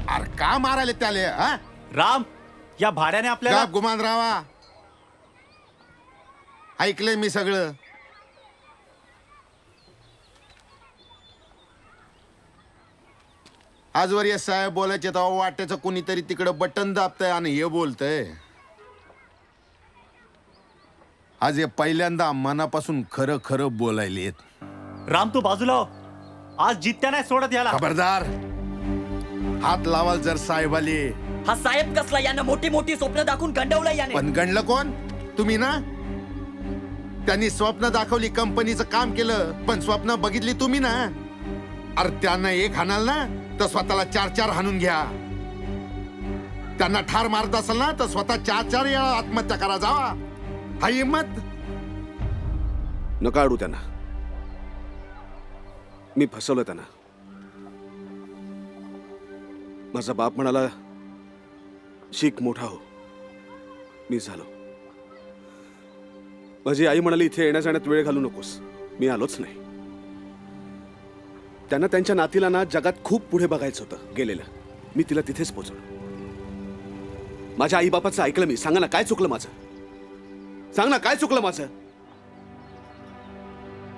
अरे का मारायला त्याले? राम, या भाड्याने आपल्याला गुमान रावा. ऐकलंय मी सगळं. आजवर या साहेब बोलायचे तेव्हा वाट्याचं कोणीतरी तिकडं बटन दाबतंय आणि हे बोलतंय. आज हे पहिल्यांदा मनापासून खरं खरं बोलायलेत. राम तू बाजूला हो. आज जित्या नाही सोडत याला. खबरदार, हात लावाल जर साहेब आले. हा साहेब कसला? यानं मोठी मोठी स्वप्न दाखवून गंडवलं याने. पण गणलं कोण? तुम्ही ना. त्यांनी स्वप्न दाखवली, कंपनीचं काम केलं, पण स्वप्न बघितली तुम्ही ना. अरे त्यांना एक हाणाल ना तर स्वतःला 4-4 हाणून घ्या. त्यांना ठार मारत असेल ना तर स्वतः 4-4 वेळा आत्महत्या करा. जावा. हा हिम्मत. नका अडू त्यांना. मी फसवलं त्यांना. माझा बाप म्हणाला शिक मोठा हो. मी झालो. माझी आई म्हणाली इथे येण्या जाण्यात वेळ घालू नकोस. मी आलोच नाही. त्यांना त्यांच्या नातीला ना जगात खूप पुढे बघायचं होतं गेलेलं. मी तिला तिथेच पोहोचवलं. माझ्या आई बापाचं ऐकलं मी. सांगा ना काय चुकलं माझं? सांग ना काय चुकलं माझं?